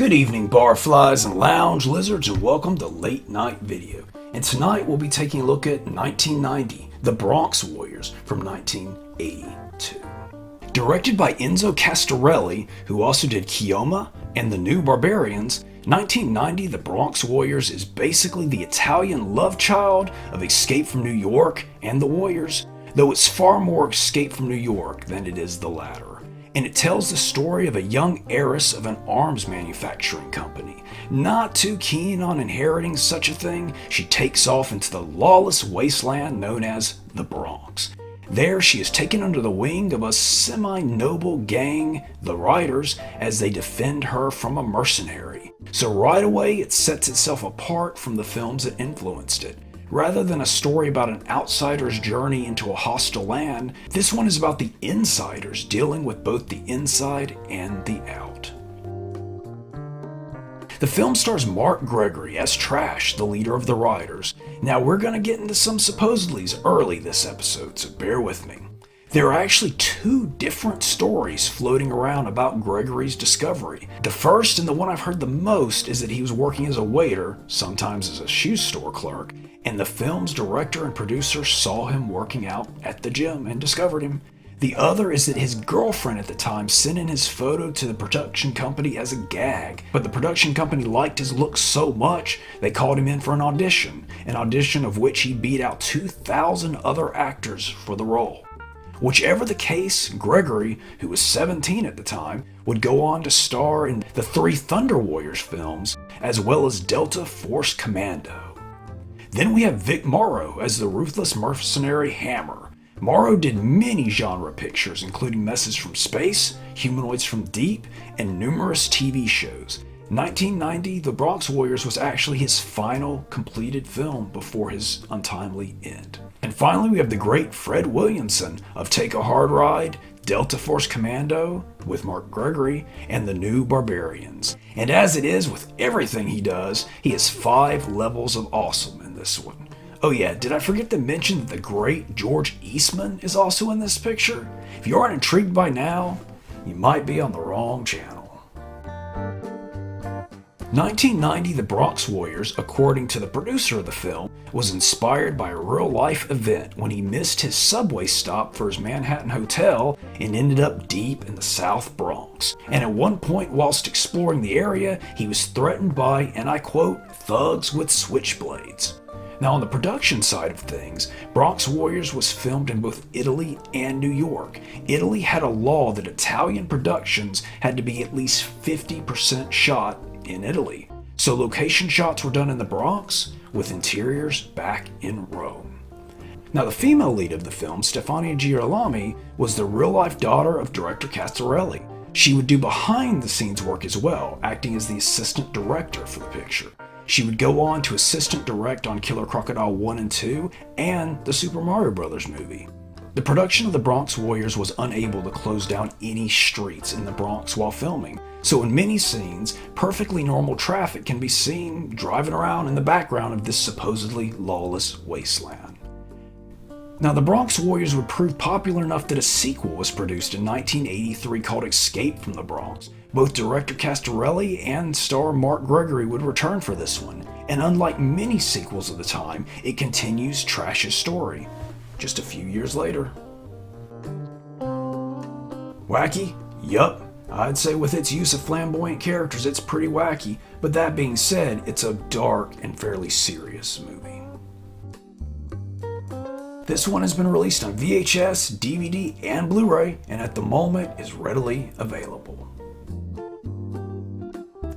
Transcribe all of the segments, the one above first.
Good evening, barflies and lounge lizards, and welcome to Late Night Video. And tonight we'll be taking a look at 1990, The Bronx Warriors from 1982. Directed by Enzo Castorelli, who also did Kioma and The New Barbarians, 1990 The Bronx Warriors is basically the Italian love child of Escape from New York and The Warriors, though it's far more Escape from New York than it is the latter. And it tells the story of a young heiress of an arms manufacturing company. Not too keen on inheriting such a thing, she takes off into the lawless wasteland known as the Bronx. There she is taken under the wing of a semi-noble gang, the Riders, as they defend her from a mercenary. So right away it sets itself apart from the films that influenced it. Rather than a story about an outsider's journey into a hostile land, this one is about the insiders dealing with both the inside and the out. The film stars Mark Gregory as Trash, the leader of the Riders. Now we're going to get into some supposedlies early this episode, so bear with me. There are actually two different stories floating around about Gregory's discovery. The first, and the one I've heard the most, is that he was working as a waiter, sometimes as a shoe store clerk, and the film's director and producer saw him working out at the gym and discovered him. The other is that his girlfriend at the time sent in his photo to the production company as a gag, but the production company liked his look so much they called him in for an audition of which he beat out 2,000 other actors for the role. Whichever the case, Gregory, who was 17 at the time, would go on to star in the 3 Thunder Warriors films, as well as Delta Force Commando. Then we have Vic Morrow as the ruthless mercenary Hammer. Morrow did many genre pictures, including Message from Space, Humanoids from Deep, and numerous TV shows. 1990, The Bronx Warriors was actually his final completed film before his untimely end. And finally, we have the great Fred Williamson of Take a Hard Ride, Delta Force Commando with Mark Gregory, and The New Barbarians. And as it is with everything he does, he has 5 levels of awesome in this one. Oh yeah, did I forget to mention that the great George Eastman is also in this picture? If you aren't intrigued by now, you might be on the wrong channel. 1990 The Bronx Warriors, according to the producer of the film, was inspired by a real-life event when he missed his subway stop for his Manhattan hotel and ended up deep in the South Bronx. And at one point whilst exploring the area, he was threatened by, and I quote, thugs with switchblades. Now on the production side of things, Bronx Warriors was filmed in both Italy and New York. Italy had a law that Italian productions had to be at least 50% shot in Italy. So location shots were done in the Bronx, with interiors back in Rome. Now the female lead of the film, Stefania Girolami, was the real-life daughter of director Castorelli. She would do behind-the-scenes work as well, acting as the assistant director for the picture. She would go on to assistant direct on Killer Crocodile 1 and 2 and the Super Mario Bros. Movie. The production of The Bronx Warriors was unable to close down any streets in the Bronx while filming, so in many scenes, perfectly normal traffic can be seen driving around in the background of this supposedly lawless wasteland. Now, The Bronx Warriors would prove popular enough that a sequel was produced in 1983 called Escape from the Bronx. Both director Castorelli and star Mark Gregory would return for this one, and unlike many sequels of the time, it continues Trash's story, just a few years later. Wacky? Yup. I'd say with its use of flamboyant characters, it's pretty wacky, but that being said, it's a dark and fairly serious movie. This one has been released on VHS, DVD, and Blu-ray, and at the moment is readily available.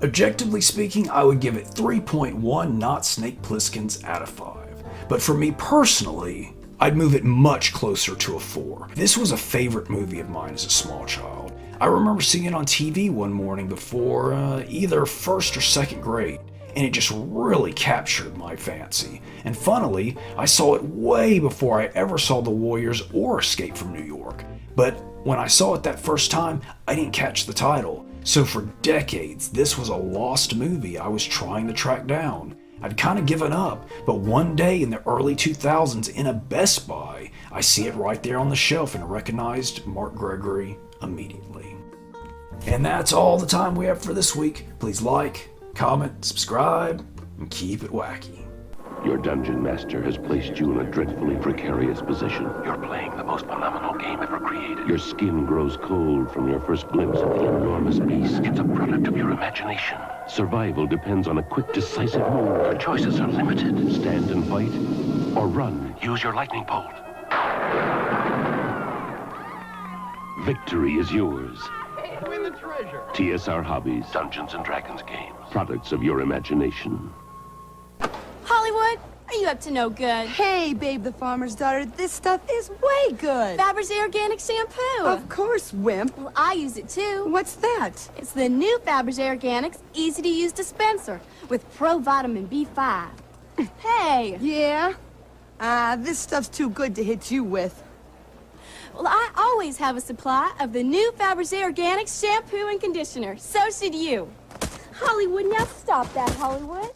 Objectively speaking, I would give it 3.1 not Snake Plisskens out of 5. But for me personally, I'd move it much closer to a 4. This was a favorite movie of mine as a small child. I remember seeing it on TV one morning before either 1st or 2nd grade, and it just really captured my fancy. And funnily, I saw it way before I ever saw The Warriors or Escape from New York. But when I saw it that first time, I didn't catch the title. So for decades, this was a lost movie I was trying to track down. I'd kind of given up, but one day in the early 2000s in a Best Buy, I see it right there on the shelf and recognized Mark Gregory immediately. And that's all the time we have for this week. Please like, comment, subscribe, and keep it wacky. Your dungeon master has placed you in a dreadfully precarious position. You're playing the most phenomenal game ever created. Your skin grows cold from your first glimpse of the enormous beast. It's a product of your imagination. Survival depends on a quick, decisive move. Your choices are limited. Stand and fight, or run. Use your lightning bolt. Victory is yours. Win the treasure. TSR Hobbies, Dungeons & Dragons games. Products of your imagination. Hollywood, are you up to no good? Hey, Babe the Farmer's Daughter, this stuff is way good. Fabergé Organic Shampoo. Of course, Wimp. Well, I use it too. What's that? It's the new Fabergé Organics easy-to-use dispenser with Pro-Vitamin B5. Hey! Yeah? This stuff's too good to hit you with. Well, I always have a supply of the new Fabergé Organics shampoo and conditioner. So should you. Hollywood, now stop that, Hollywood.